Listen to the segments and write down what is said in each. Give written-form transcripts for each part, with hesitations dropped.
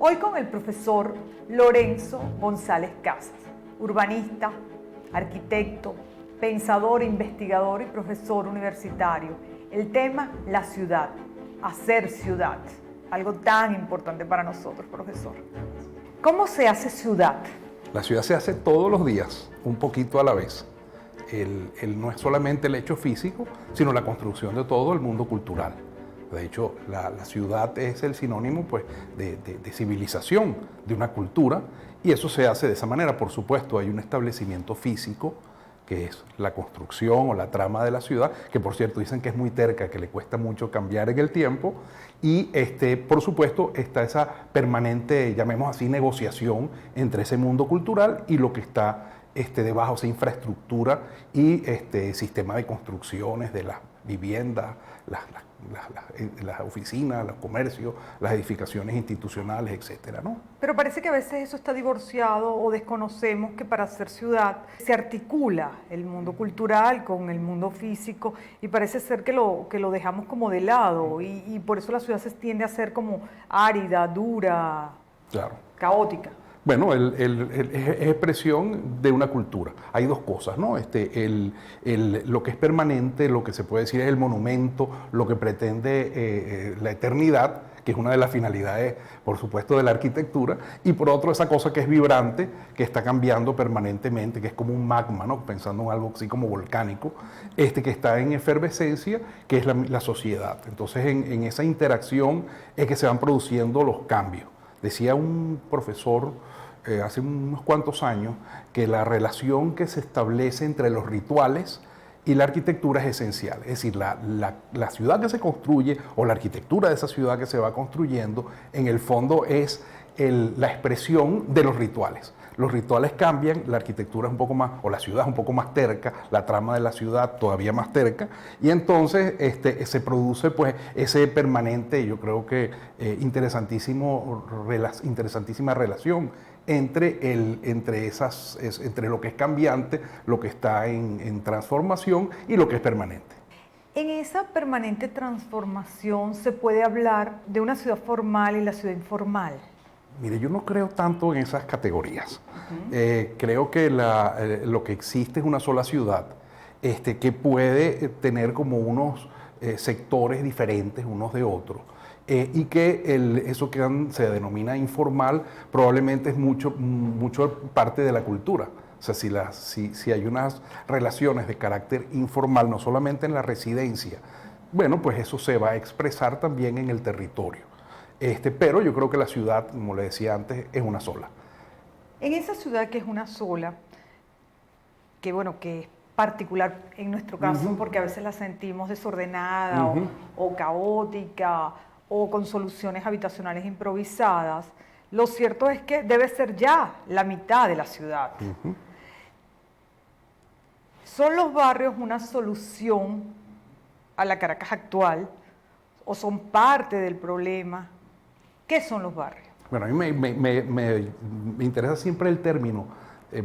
Hoy con el profesor Lorenzo González Casas, urbanista, arquitecto, pensador, investigador y profesor universitario. El tema, la ciudad, hacer ciudad, algo tan importante para nosotros, profesor. ¿Cómo se hace ciudad? La ciudad se hace todos los días, un poquito a la vez. No es solamente el hecho físico, sino la construcción de todo el mundo cultural. De hecho, la ciudad es el sinónimo pues, de civilización, de una cultura, y eso se hace de esa manera. Por supuesto, hay un establecimiento físico, que es la construcción o la trama de la ciudad, que por cierto dicen que es muy terca, que le cuesta mucho cambiar en el tiempo, y por supuesto está esa permanente, llamemos así, negociación entre ese mundo cultural y lo que está debajo, esa infraestructura y sistema de construcciones de las viviendas, las oficinas, los comercios, las edificaciones institucionales, etcétera, ¿no? Pero parece que a veces eso está divorciado o desconocemos que para hacer ciudad se articula el mundo cultural con el mundo físico y parece ser que lo dejamos como de lado y por eso la ciudad se tiende a ser como árida, dura, claro, caótica. Bueno, es expresión de una cultura. Hay dos cosas, ¿no? Lo que es permanente, lo que se puede decir es el monumento, lo que pretende la eternidad, que es una de las finalidades, por supuesto, de la arquitectura, y por otro, esa cosa que es vibrante, que está cambiando permanentemente, que es como un magma, ¿no? Pensando en algo así como volcánico, que está en efervescencia, que es la sociedad. Entonces, en esa interacción es que se van produciendo los cambios. Decía un profesor hace unos cuantos años que la relación que se establece entre los rituales y la arquitectura es esencial. Es decir, la ciudad que se construye o la arquitectura de esa ciudad que se va construyendo, en el fondo es la expresión de los rituales. Los rituales cambian, la arquitectura es un poco más, o la ciudad es un poco más terca, la trama de la ciudad todavía más terca, y entonces se produce pues ese permanente, yo creo que interesantísima relación entre lo que es cambiante, lo que está en transformación y lo que es permanente. En esa permanente transformación se puede hablar de una ciudad formal y la ciudad informal. Mire, yo no creo tanto en esas categorías. Creo que lo que existe es una sola ciudad que puede tener como unos sectores diferentes unos de otros y que eso que se denomina informal probablemente es mucho parte de la cultura. O sea, si hay unas relaciones de carácter informal, no solamente en la residencia, bueno, pues eso se va a expresar también en el territorio. Pero yo creo que la ciudad, como le decía antes, es una sola. En esa ciudad que es una sola, que es particular en nuestro caso, porque a veces la sentimos desordenada o caótica o con soluciones habitacionales improvisadas, lo cierto es que debe ser ya la mitad de la ciudad. ¿Son los barrios una solución a la Caracas actual o son parte del problema? ¿Qué son los barrios? Bueno, a mí me interesa siempre el término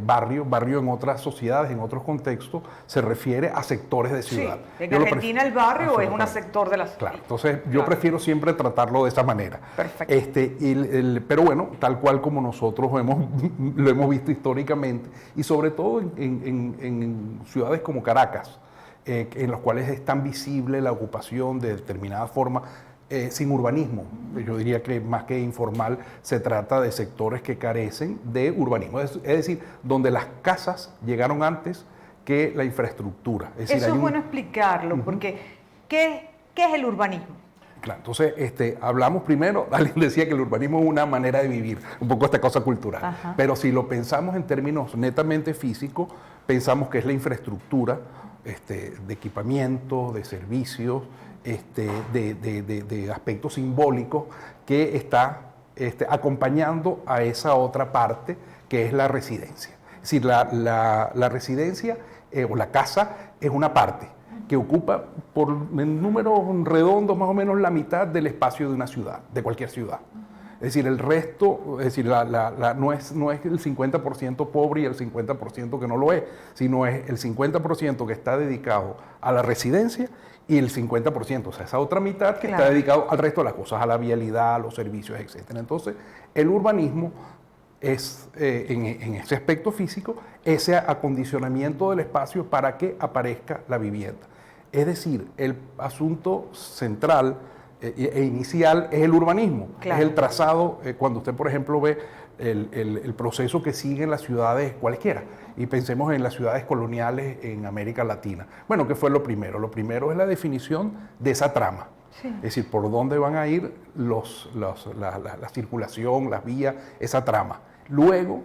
barrio. Barrio en otras sociedades, en otros contextos, se refiere a sectores de ciudad. Sí, en Argentina el barrio es un sector de la ciudad. Claro, entonces yo prefiero siempre tratarlo de esa manera. Perfecto. Pero bueno, tal cual como nosotros lo hemos visto históricamente, y sobre todo en ciudades como Caracas, en las cuales es tan visible la ocupación de determinada forma, sin urbanismo. Yo diría que más que informal se trata de sectores que carecen de urbanismo, es decir, donde las casas llegaron antes que la infraestructura. Eso es bueno explicarlo, porque ¿qué es el urbanismo? Claro, entonces hablamos primero, alguien decía que el urbanismo es una manera de vivir, un poco esta cosa cultural, pero si lo pensamos en términos netamente físicos, pensamos que es la infraestructura de equipamiento, de servicios, de aspectos simbólicos que está acompañando a esa otra parte que es la residencia. Es decir, la residencia o la casa es una parte que ocupa en números redondos más o menos la mitad del espacio de una ciudad, de cualquier ciudad. Es decir, el resto, es decir, no es el 50% pobre y el 50% que no lo es, sino es el 50% que está dedicado a la residencia y el 50%, o sea, esa otra mitad que está dedicado al resto de las cosas, a la vialidad, a los servicios, etc. Entonces, el urbanismo es, en ese aspecto físico, ese acondicionamiento del espacio para que aparezca la vivienda. Es decir, el asunto central e inicial es el urbanismo, es el trazado, cuando usted, por ejemplo, ve el proceso que siguen las ciudades cualquiera, y pensemos en las ciudades coloniales en América Latina. Bueno, ¿qué fue lo primero? Lo primero es la definición de esa trama. Sí. Es decir, por dónde van a ir la circulación, las vías, esa trama. Luego,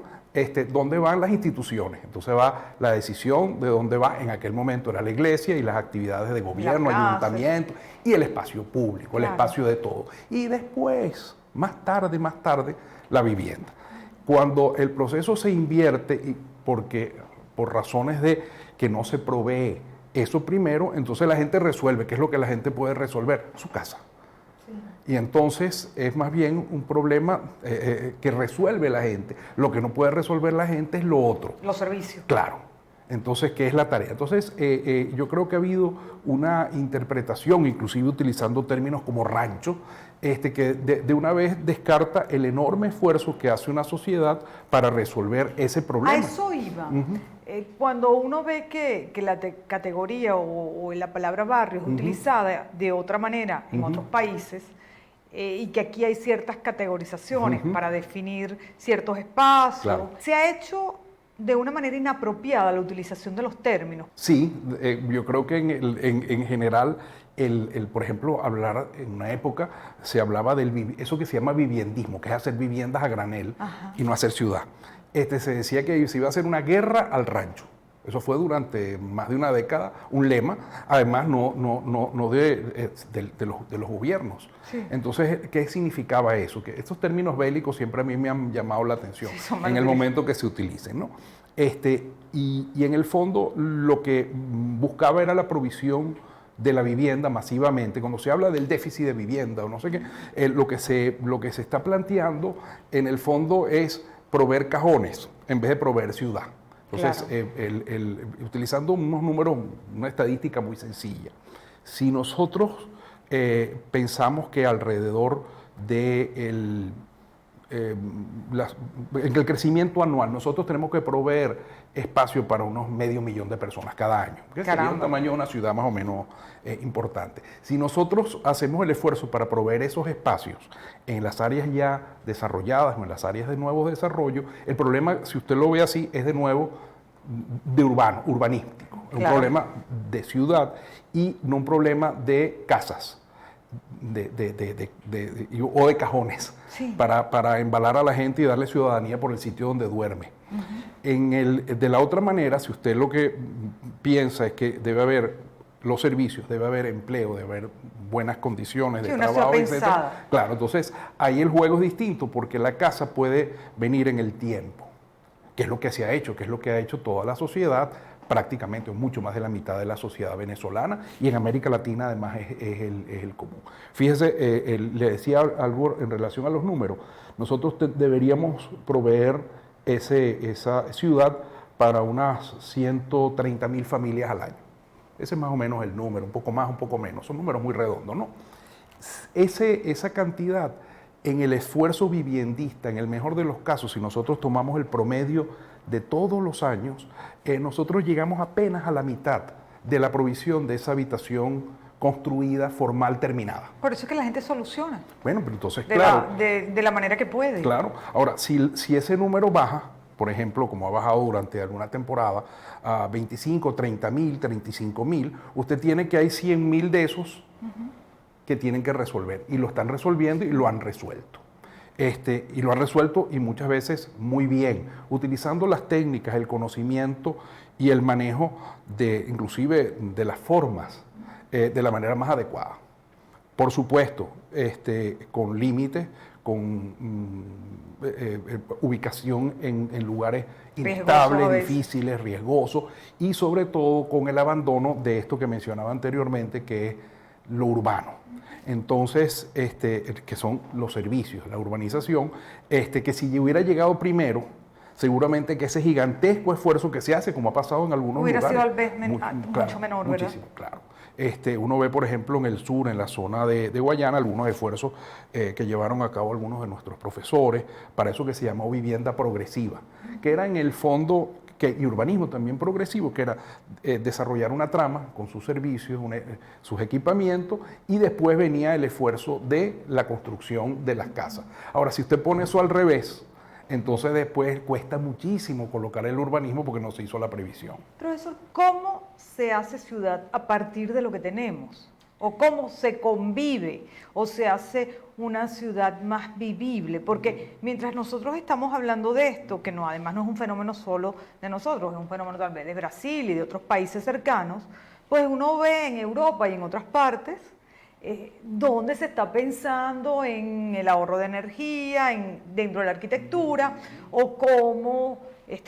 dónde van las instituciones. Entonces va la decisión de dónde va, en aquel momento era la iglesia y las actividades de gobierno, ayuntamiento y el espacio público, el espacio de todo. Y después, más tarde, la vivienda. Cuando el proceso se invierte, porque por razones de que no se provee eso primero, entonces la gente resuelve. ¿Qué es lo que la gente puede resolver? Su casa. Sí. Y entonces es más bien un problema que resuelve la gente. Lo que no puede resolver la gente es lo otro. Los servicios. Claro. Entonces, ¿qué es la tarea? Entonces, yo creo que ha habido una interpretación, inclusive utilizando términos como rancho, que de una vez descarta el enorme esfuerzo que hace una sociedad para resolver ese problema. A eso iba. Cuando uno ve que la categoría o la palabra barrio es utilizada de otra manera en otros países, y que aquí hay ciertas categorizaciones para definir ciertos espacios, se ha hecho de una manera inapropiada la utilización de los términos. Sí, yo creo que en general, por ejemplo, hablar en una época se hablaba de eso que se llama viviendismo, que es hacer viviendas a granel y no hacer ciudad. Se decía que se iba a hacer una guerra al rancho. Eso fue durante más de una década un lema, además no de los gobiernos. Sí. Entonces, ¿qué significaba eso? Que estos términos bélicos siempre a mí me han llamado la atención en el momento que se utilicen, ¿no? Y en el fondo lo que buscaba era la provisión de la vivienda masivamente. Cuando se habla del déficit de vivienda o no sé qué, lo que se está planteando en el fondo es proveer cajones en vez de proveer ciudad. Entonces, utilizando unos números, una estadística muy sencilla, si nosotros pensamos que alrededor de en el crecimiento anual nosotros tenemos que proveer espacio para unos 500.000 de personas cada año, que sería un tamaño de una ciudad más o menos importante. Si nosotros hacemos el esfuerzo para proveer esos espacios en las áreas ya desarrolladas o en las áreas de nuevo desarrollo, el problema, si usted lo ve así, es de nuevo de urbanístico, un problema de ciudad y no un problema de casas o de cajones para embalar a la gente y darle ciudadanía por el sitio donde duerme. De la otra manera, si usted lo que piensa es que debe haber los servicios, debe haber empleo, debe haber buenas condiciones de trabajo, etc. Claro, entonces ahí el juego es distinto porque la casa puede venir en el tiempo, que es lo que se ha hecho, que es lo que ha hecho toda la sociedad, prácticamente mucho más de la mitad de la sociedad venezolana, y en América Latina además es el común. Fíjese, le decía algo en relación a los números, nosotros deberíamos proveer esa ciudad para unas 130.000 familias al año. Ese es más o menos el número, un poco más, un poco menos, son números muy redondos, ¿no? Esa cantidad en el esfuerzo viviendista, en el mejor de los casos, si nosotros tomamos el promedio de todos los años, nosotros llegamos apenas a la mitad de la provisión de esa habitación construida, formal, terminada. Por eso es que la gente soluciona. Bueno, pero entonces, de la manera que puede. Claro. Ahora, si ese número baja, por ejemplo, como ha bajado durante alguna temporada, a 25, 30.000, 35.000, usted tiene que hay 100.000 de esos que tienen que resolver. Y lo están resolviendo y lo han resuelto. Y lo han resuelto y muchas veces muy bien, utilizando las técnicas, el conocimiento y el manejo inclusive de las formas de la manera más adecuada. Por supuesto, con límites, con ubicación en lugares inestables, difíciles, riesgosos y sobre todo con el abandono de esto que mencionaba anteriormente, que es lo urbano. Entonces, que son los servicios, la urbanización, que si hubiera llegado primero, seguramente que ese gigantesco esfuerzo que se hace, como ha pasado en algunos lugares, hubiera sido al vez mucho menor, ¿verdad? Muchísimo, claro. Uno ve, por ejemplo, en el sur, en la zona de Guayana, algunos esfuerzos que llevaron a cabo algunos de nuestros profesores para eso que se llamó vivienda progresiva, que era en el fondo, y urbanismo también progresivo, que era desarrollar una trama con sus servicios, sus equipamientos, y después venía el esfuerzo de la construcción de las casas. Ahora, si usted pone eso al revés, entonces después cuesta muchísimo colocar el urbanismo porque no se hizo la previsión. Profesor, ¿cómo se hace ciudad a partir de lo que tenemos? ¿O cómo se convive o se hace una ciudad más vivible? Porque mientras nosotros estamos hablando de esto, que no, además no es un fenómeno solo de nosotros, es un fenómeno tal vez de Brasil y de otros países cercanos, pues uno ve en Europa y en otras partes donde se está pensando en el ahorro de energía, dentro de la arquitectura, o cómo,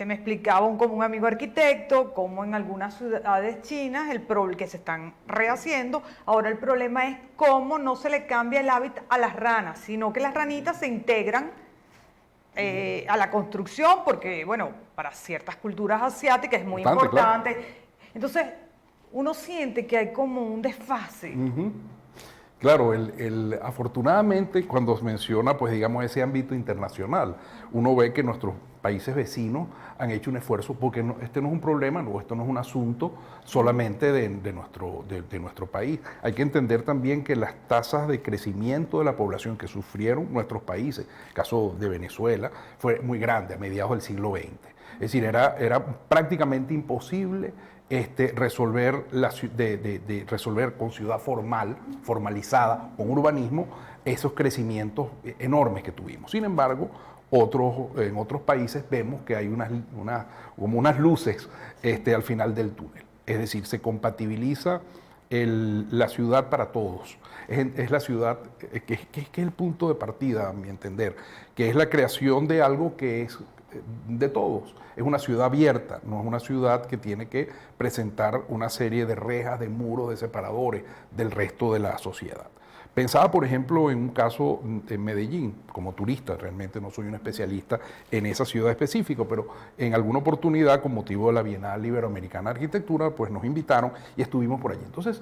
me explicaba un común amigo arquitecto, cómo en algunas ciudades chinas, que se están rehaciendo, ahora el problema es cómo no se le cambia el hábitat a las ranas, sino que las ranitas se integran a la construcción, porque, bueno, para ciertas culturas asiáticas es muy importante. Claro. Entonces, uno siente que hay como un desfase. Claro, afortunadamente cuando se menciona, pues digamos, ese ámbito internacional, uno ve que nuestros países vecinos han hecho un esfuerzo, porque este no es un problema, esto no es un asunto solamente de nuestro país. Hay que entender también que las tasas de crecimiento de la población que sufrieron nuestros países, el caso de Venezuela, fue muy grande a mediados del siglo XX. Es decir, era prácticamente imposible resolver con ciudad formalizada, con urbanismo, esos crecimientos enormes que tuvimos. Sin embargo, en otros países vemos que hay como unas luces al final del túnel. Es decir, se compatibiliza la ciudad para todos. Es la ciudad que es el punto de partida, a mi entender, que es la creación de algo que es de todos. Es una ciudad abierta, no es una ciudad que tiene que presentar una serie de rejas, de muros, de separadores del resto de la sociedad. Pensaba, por ejemplo, en un caso en Medellín, como turista, realmente no soy un especialista en esa ciudad específica, pero en alguna oportunidad, con motivo de la Bienal Iberoamericana de Arquitectura, pues nos invitaron y estuvimos por allí. Entonces,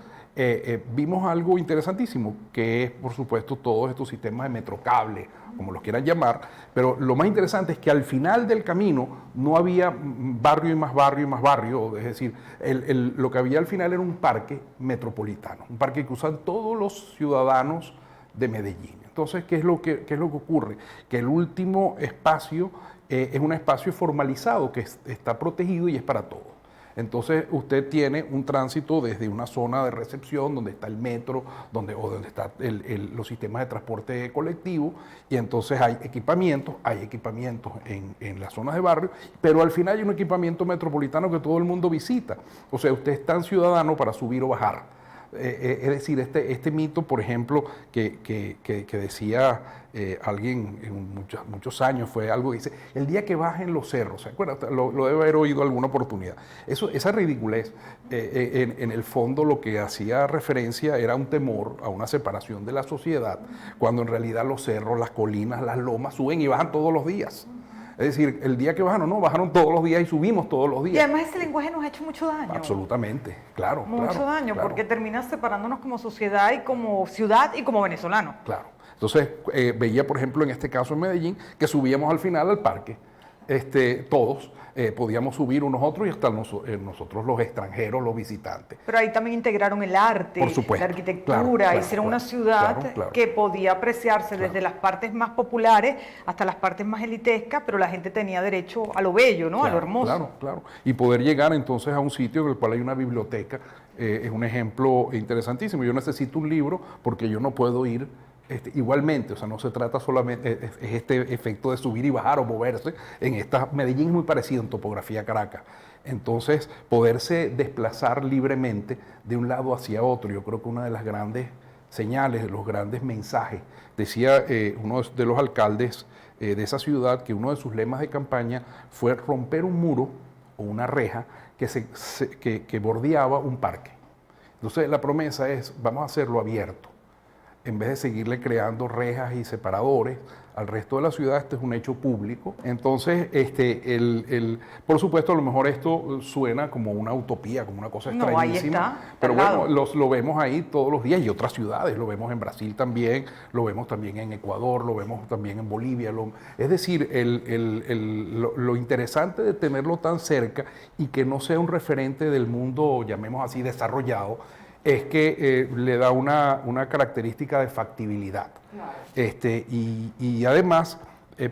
vimos algo interesantísimo, que es, por supuesto, todos estos sistemas de metrocable, como los quieran llamar, pero lo más interesante es que al final del camino no había barrio y más barrio y más barrio, es decir, lo que había al final era un parque metropolitano, un parque que usan todos los ciudadanos de Medellín. Entonces, ¿qué es lo que ocurre? Que el último espacio es un espacio formalizado que está protegido y es para todos. Entonces usted tiene un tránsito desde una zona de recepción donde está el metro, donde están los sistemas de transporte colectivo, y entonces hay equipamientos en las zonas de barrio, pero al final hay un equipamiento metropolitano que todo el mundo visita. O sea, usted es tan ciudadano para subir o bajar. Es decir, este mito, por ejemplo, que decía alguien en muchos años, fue algo que dice, el día que bajen los cerros, ¿se acuerdan? Lo debe haber oído alguna oportunidad. Esa ridiculez, en el fondo lo que hacía referencia era un temor a una separación de la sociedad, cuando en realidad los cerros, las colinas, las lomas suben y bajan todos los días. Es decir, el día que bajaron, bajaron todos los días y subimos todos los días. Y además ese lenguaje nos ha hecho mucho daño. Absolutamente, claro. Mucho daño, claro. Porque termina separándonos como sociedad y como ciudad y como venezolanos. Claro. Entonces, veía, por ejemplo, en este caso en Medellín, que subíamos al final al parque, todos. Podíamos subir unos otros y hasta nosotros los extranjeros, los visitantes. Pero ahí también integraron el arte, por supuesto, la arquitectura, hicieron una ciudad que podía apreciarse desde las partes más populares hasta las partes más elitescas, pero la gente tenía derecho a lo bello, ¿no? A lo hermoso. Claro. Y poder llegar entonces a un sitio en el cual hay una biblioteca es un ejemplo interesantísimo. Yo necesito un libro porque yo no puedo ir igualmente, o sea, no se trata solamente, es este efecto de subir y bajar o moverse. Medellín es muy parecido en topografía a Caracas. Entonces, poderse desplazar libremente de un lado hacia otro, yo creo que una de las grandes señales, de los grandes mensajes, decía uno de los alcaldes de esa ciudad que uno de sus lemas de campaña fue romper un muro o una reja que bordeaba un parque. Entonces, la promesa es, vamos a hacerlo abierto. En vez de seguirle creando rejas y separadores al resto de la ciudad, este es un hecho público. Entonces, por supuesto, a lo mejor esto suena como una utopía, como una cosa extrañísima. Ahí está, pero bueno, lo vemos ahí todos los días y otras ciudades, lo vemos en Brasil también, lo vemos también en Ecuador, lo vemos también en Bolivia. Es decir, lo interesante de tenerlo tan cerca y que no sea un referente del mundo, llamemos así, desarrollado, es que le da una característica de factibilidad. Claro. Y además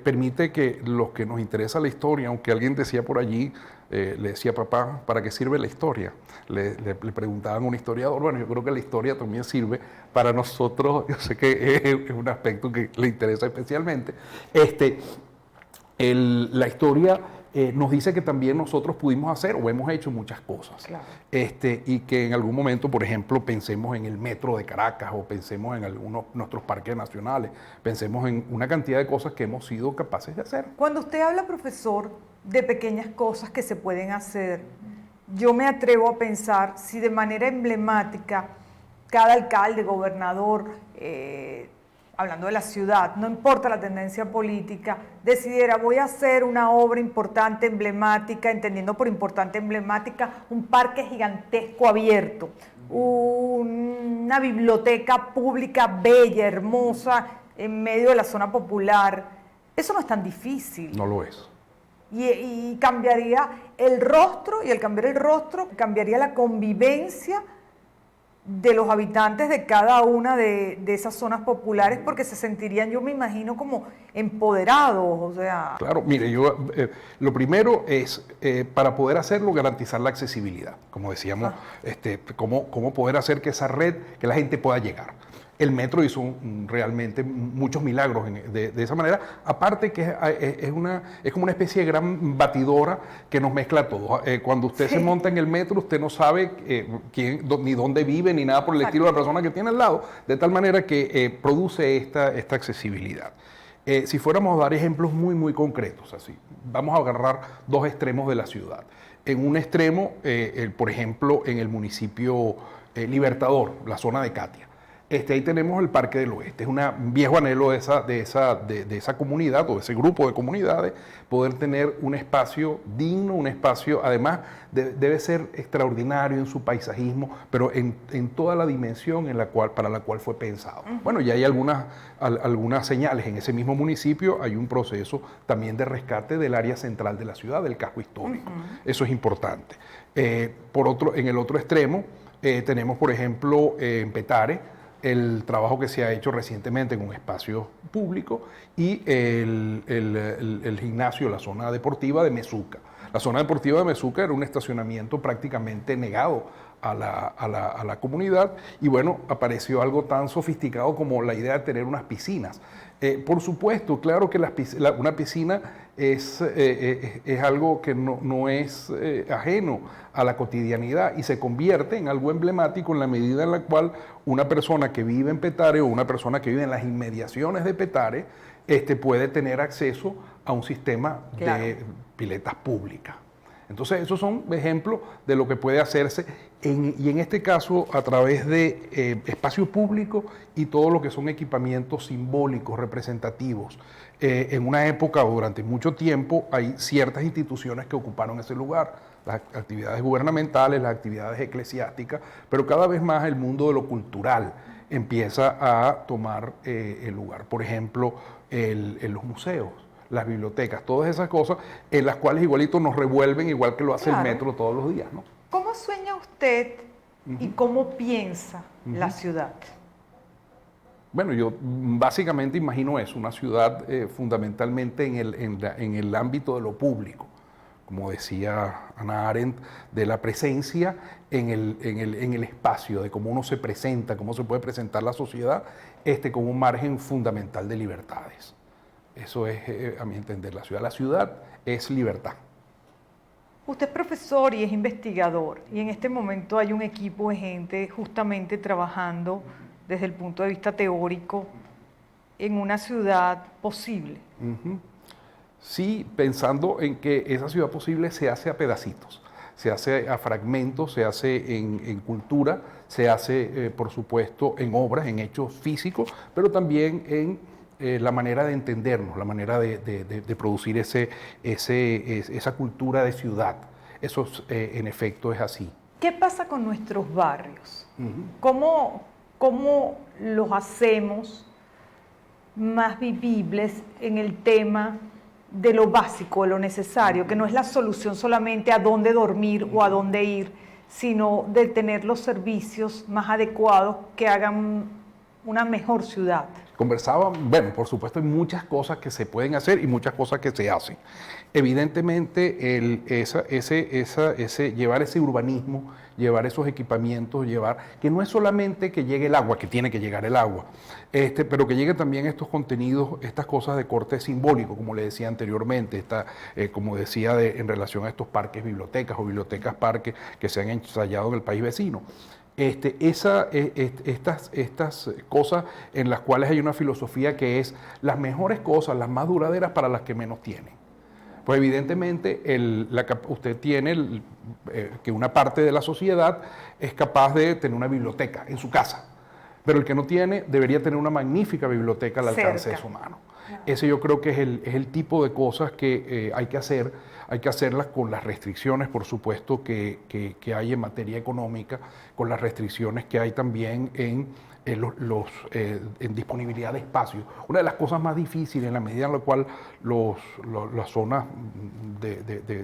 permite que los que nos interesa la historia, aunque alguien decía por allí, le decía, papá, ¿para qué sirve la historia? Le preguntaban a un historiador. Bueno, yo creo que la historia también sirve para nosotros, yo sé que es un aspecto que le interesa especialmente. La historia nos dice que también nosotros pudimos hacer o hemos hecho muchas cosas. Claro. Y que en algún momento, por ejemplo, pensemos en el metro de Caracas o pensemos en algunos nuestros parques nacionales, pensemos en una cantidad de cosas que hemos sido capaces de hacer. Cuando usted habla, profesor, de pequeñas cosas que se pueden hacer, yo me atrevo a pensar si de manera emblemática cada alcalde, gobernador, hablando de la ciudad, no importa la tendencia política, decidiera voy a hacer una obra importante, emblemática, entendiendo por importante emblemática, un parque gigantesco abierto, una biblioteca pública bella, hermosa, en medio de la zona popular. Eso no es tan difícil. No lo es. Y cambiaría el rostro, y al cambiar el rostro, cambiaría la convivencia de los habitantes de cada una de esas zonas populares, porque se sentirían, yo me imagino, como empoderados, o sea... Claro, mire, lo primero es, para poder hacerlo, garantizar la accesibilidad, como decíamos, cómo poder hacer que esa red, que la gente pueda llegar. El metro hizo realmente muchos milagros de esa manera, aparte que es como una especie de gran batidora que nos mezcla a todos. Cuando usted se monta en el metro, usted no sabe ni dónde vive, ni nada por el estilo de la persona que tiene al lado, de tal manera que produce esta accesibilidad. Si fuéramos a dar ejemplos muy, muy concretos, así, vamos a agarrar dos extremos de la ciudad. En un extremo, por ejemplo, en el municipio Libertador, la zona de Catia. Ahí tenemos el Parque del Oeste, es un viejo anhelo de esa comunidad o de ese grupo de comunidades, poder tener un espacio digno, un espacio, además debe ser extraordinario en su paisajismo, pero en toda la dimensión para la cual fue pensado. Bueno, ya hay algunas señales, en ese mismo municipio hay un proceso también de rescate del área central de la ciudad, del casco histórico, eso es importante. En el otro extremo tenemos, por ejemplo, en Petare, el trabajo que se ha hecho recientemente en un espacio público y el gimnasio, la zona deportiva de Mezuca. La zona deportiva de Mezuca era un estacionamiento prácticamente negado a la comunidad y bueno, apareció algo tan sofisticado como la idea de tener unas piscinas. Por supuesto, claro que una piscina es algo que no es ajeno a la cotidianidad y se convierte en algo emblemático en la medida en la cual una persona que vive en Petare o una persona que vive en las inmediaciones de Petare puede tener acceso a un sistema de piletas públicas. Entonces, esos son ejemplos de lo que puede hacerse y en este caso a través de espacio público y todo lo que son equipamientos simbólicos, representativos. En una época o durante mucho tiempo hay ciertas instituciones que ocuparon ese lugar, las actividades gubernamentales, las actividades eclesiásticas, pero cada vez más el mundo de lo cultural empieza a tomar el lugar. Por ejemplo, en los museos, las bibliotecas, todas esas cosas en las cuales igualito nos revuelven igual que lo hace el metro todos los días, ¿no? ¿Cómo sueña usted y cómo piensa la ciudad? Bueno, yo básicamente imagino eso, una ciudad fundamentalmente en el ámbito de lo público, como decía Hannah Arendt, de la presencia en el espacio, de cómo uno se presenta, cómo se puede presentar la sociedad como un margen fundamental de libertades. Eso es, a mi entender, la ciudad. La ciudad es libertad. Usted es profesor y es investigador, y en este momento hay un equipo de gente justamente trabajando desde el punto de vista teórico en una ciudad posible. Sí, pensando en que esa ciudad posible se hace a pedacitos, se hace a fragmentos, se hace en cultura, se hace, por supuesto, en obras, en hechos físicos, pero también en la manera de entendernos, la manera de producir esa cultura de ciudad. Eso en efecto es así. ¿Qué pasa con nuestros barrios? ¿Cómo los hacemos más vivibles en el tema de lo básico, de lo necesario, que no es la solución solamente a dónde dormir o a dónde ir, sino de tener los servicios más adecuados que hagan una mejor ciudad? Conversaba, bueno, por supuesto hay muchas cosas que se pueden hacer y muchas cosas que se hacen. Evidentemente, llevar ese urbanismo, llevar esos equipamientos, que no es solamente que llegue el agua, que tiene que llegar el agua, pero que lleguen también estos contenidos, estas cosas de corte simbólico, como le decía anteriormente, como decía en relación a estos parques bibliotecas o bibliotecas parques que se han ensayado en el país vecino. Estas cosas en las cuales hay una filosofía que es las mejores cosas, las más duraderas para las que menos tienen. Pues evidentemente usted tiene que una parte de la sociedad es capaz de tener una biblioteca en su casa, pero el que no tiene debería tener una magnífica biblioteca al alcance de su mano. Ese yo creo que es el tipo de cosas que hay que hacer. Hay que hacerlas con las restricciones, por supuesto, que hay en materia económica, con las restricciones que hay también en disponibilidad de espacio. Una de las cosas más difíciles en la medida en la cual las zonas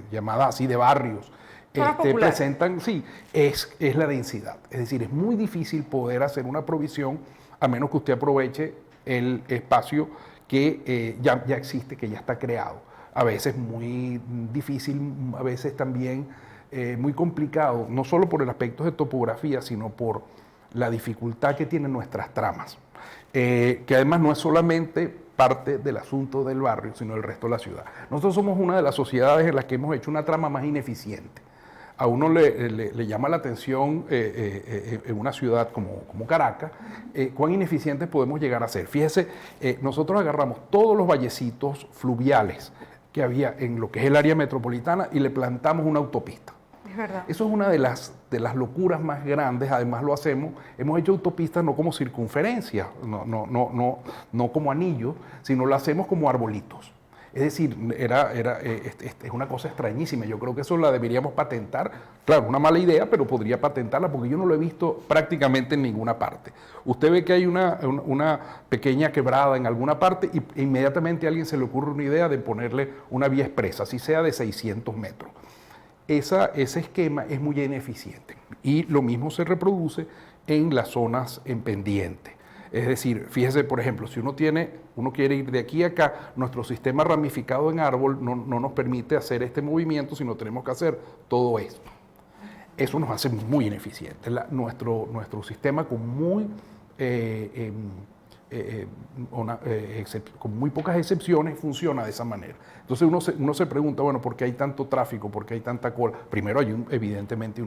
llamadas así de barrios presentan, sí, es la densidad. Es decir, es muy difícil poder hacer una provisión a menos que usted aproveche el espacio que ya existe, que ya está creado. A veces muy difícil, a veces también muy complicado, no solo por el aspecto de topografía, sino por la dificultad que tienen nuestras tramas, que además no es solamente parte del asunto del barrio, sino del resto de la ciudad. Nosotros somos una de las sociedades en las que hemos hecho una trama más ineficiente. A uno le llama la atención en una ciudad como Caracas, cuán ineficientes podemos llegar a ser. Fíjese, nosotros agarramos todos los vallecitos fluviales que había en lo que es el área metropolitana y le plantamos una autopista. Es verdad. Eso es una de las locuras más grandes. Además hemos hecho autopistas no como circunferencia, no como anillos, sino lo hacemos como arbolitos. Es decir, es una cosa extrañísima. Yo creo que eso la deberíamos patentar. Claro, una mala idea, pero podría patentarla porque yo no lo he visto prácticamente en ninguna parte. Usted ve que hay una pequeña quebrada en alguna parte e inmediatamente a alguien se le ocurre una idea de ponerle una vía expresa, así sea de 600 metros. Ese esquema es muy ineficiente y lo mismo se reproduce en las zonas en pendiente. Es decir, fíjese, por ejemplo, si uno quiere ir de aquí a acá, nuestro sistema ramificado en árbol no nos permite hacer este movimiento, sino tenemos que hacer todo esto. Eso nos hace muy ineficientes. Nuestro sistema con muy pocas excepciones funciona de esa manera. Entonces uno se pregunta, bueno, ¿por qué hay tanto tráfico? ¿Por qué hay tanta cola? Primero evidentemente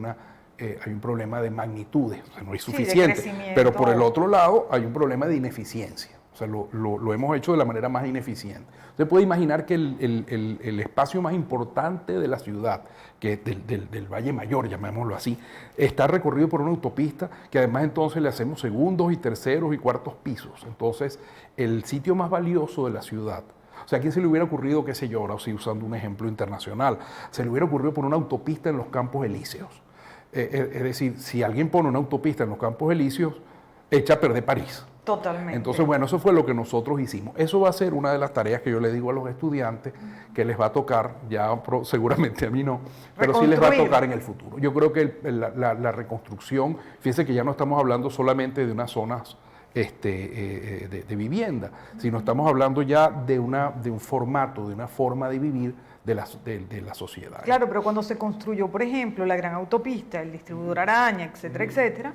hay un problema de magnitudes, o sea, no es suficiente, pero por el otro lado hay un problema de ineficiencia, o sea, lo hemos hecho de la manera más ineficiente. Usted puede imaginar que el espacio más importante de la ciudad, que es del Valle Mayor, llamémoslo así, está recorrido por una autopista que además entonces le hacemos segundos y terceros y cuartos pisos. Entonces, el sitio más valioso de la ciudad, o sea, ¿a quién se le hubiera ocurrido, qué sé yo, ahora sí usando un ejemplo internacional, se le hubiera ocurrido poner una autopista en los Campos Elíseos? Es decir, si alguien pone una autopista en los Campos Elíseos, echa a perder París. Totalmente. Entonces, bueno, eso fue lo que nosotros hicimos. Eso va a ser una de las tareas que yo le digo a los estudiantes, que les va a tocar, seguramente a mí no, pero sí les va a tocar en el futuro. Yo creo que la reconstrucción, fíjense que ya no estamos hablando solamente de unas zonas de vivienda, sino estamos hablando ya de un formato, de una forma de vivir de la sociedad. Claro, pero cuando se construyó, por ejemplo, la gran autopista, el distribuidor Araña, etcétera, etcétera,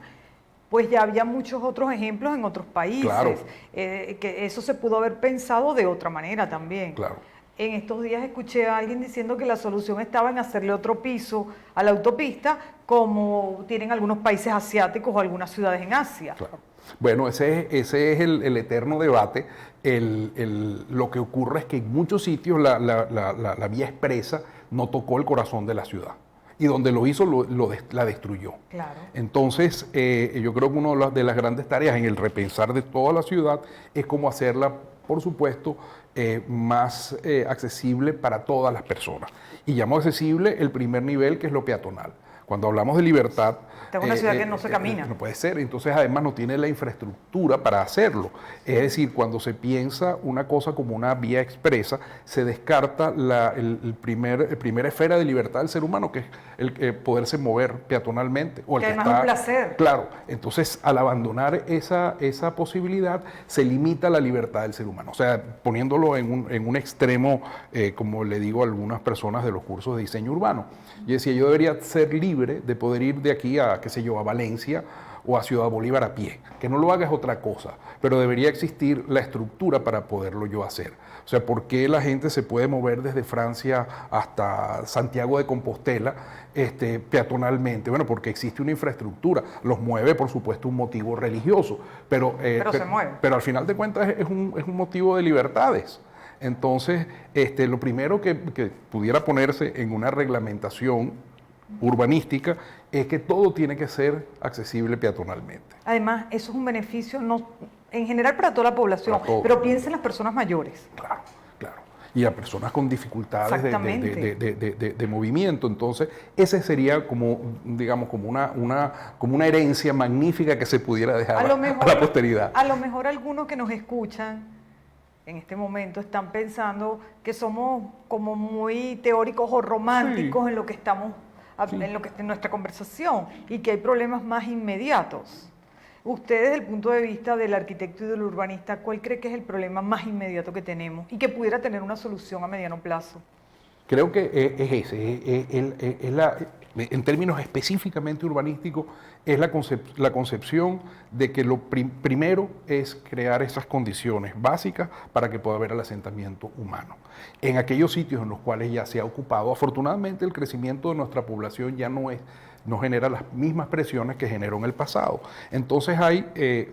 pues ya había muchos otros ejemplos en otros países, claro, que eso se pudo haber pensado de otra manera también. Claro. En estos días escuché a alguien diciendo que la solución estaba en hacerle otro piso a la autopista, como tienen algunos países asiáticos o algunas ciudades en Asia. Claro. Bueno, ese es el eterno debate. Lo que ocurre es que en muchos sitios la vía expresa no tocó el corazón de la ciudad. Y donde lo hizo, la destruyó. Claro. Entonces, yo creo que una de las grandes tareas en el repensar de toda la ciudad es cómo hacerla por supuesto, más accesible para todas las personas. Y llamo accesible el primer nivel, que es lo peatonal. Cuando hablamos de libertad... Esta es una ciudad que no se camina. No puede ser. Entonces, además, no tiene la infraestructura para hacerlo. Es decir, cuando se piensa una cosa como una vía expresa, se descarta el primer esfera de libertad del ser humano, que es el poderse mover peatonalmente. O el que además está, es un placer. Claro. Entonces, al abandonar esa posibilidad, se limita la libertad del ser humano. O sea, poniéndolo en un extremo, como le digo a algunas personas de los cursos de diseño urbano. Yo decía, yo debería ser libre de poder ir de aquí a, qué sé yo, a Valencia o a Ciudad Bolívar a pie. Que no lo haga es otra cosa, pero debería existir la estructura para poderlo yo hacer. O sea, ¿por qué la gente se puede mover desde Francia hasta Santiago de Compostela peatonalmente? Bueno, porque existe una infraestructura. Los mueve, por supuesto, un motivo religioso, pero se mueve. Pero al final de cuentas es un motivo de libertades. Entonces, lo primero que pudiera ponerse en una reglamentación urbanística es que todo tiene que ser accesible peatonalmente. Además, eso es un beneficio en general para toda la población, pero piensa en las personas mayores. Claro, claro. Y a personas con dificultades de movimiento. Entonces, ese sería como, digamos, como una herencia magnífica que se pudiera dejar a la posteridad. A lo mejor algunos que nos escuchan en este momento están pensando que somos como muy teóricos o románticos en lo que estamos, en nuestra conversación, y que hay problemas más inmediatos. Usted, desde el punto de vista del arquitecto y del urbanista, ¿cuál cree que es el problema más inmediato que tenemos y que pudiera tener una solución a mediano plazo? Creo que es ese, en términos específicamente urbanísticos, es la concepción de que lo primero es crear esas condiciones básicas para que pueda haber el asentamiento humano. En aquellos sitios en los cuales ya se ha ocupado, afortunadamente el crecimiento de nuestra población ya no genera las mismas presiones que generó en el pasado. Entonces hay,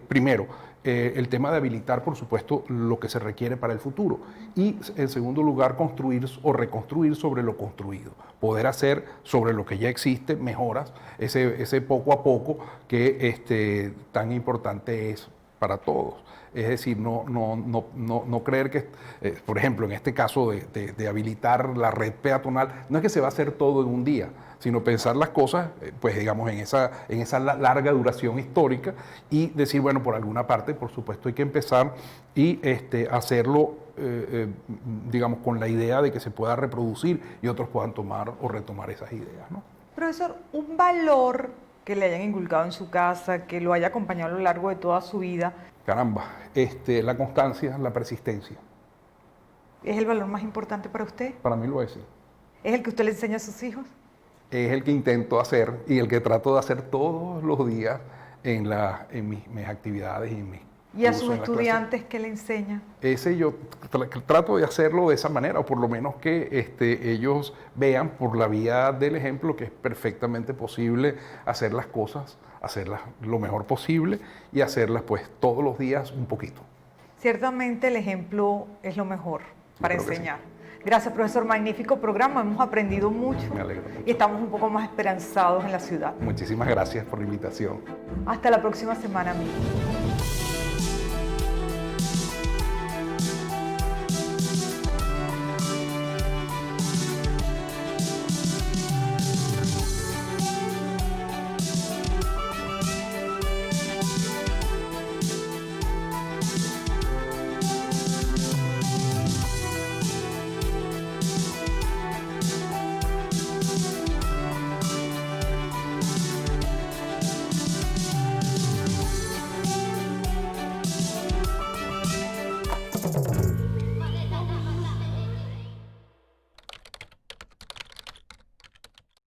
primero, el tema de habilitar, por supuesto, lo que se requiere para el futuro. Y, en segundo lugar, construir o reconstruir sobre lo construido. Poder hacer sobre lo que ya existe mejoras, ese poco a poco que tan importante es para todos. Es decir, no creer que, por ejemplo, en este caso de habilitar la red peatonal, no es que se va a hacer todo en un día, sino pensar las cosas, pues digamos, en esa larga duración histórica y decir, bueno, por alguna parte, por supuesto, hay que empezar y hacerlo, digamos, con la idea de que se pueda reproducir y otros puedan tomar o retomar esas ideas, ¿no? Profesor, un valor que le hayan inculcado en su casa, que lo haya acompañado a lo largo de toda su vida. Caramba, la constancia, la persistencia. ¿Es el valor más importante para usted? Para mí lo es, sí. ¿Es el que usted le enseña a sus hijos? Es el que intento hacer y el que trato de hacer todos los días en mis actividades y en mis ¿Y a sus estudiantes qué le enseña? Ese yo trato de hacerlo de esa manera, o por lo menos que ellos vean por la vía del ejemplo que es perfectamente posible hacer las cosas, hacerlas lo mejor posible y hacerlas pues todos los días un poquito. Ciertamente el ejemplo es lo mejor para enseñar. Gracias, profesor. Magnífico programa. Hemos aprendido mucho. Me alegro mucho. Y estamos un poco más esperanzados en la ciudad. Muchísimas gracias por la invitación. Hasta la próxima semana, amigos.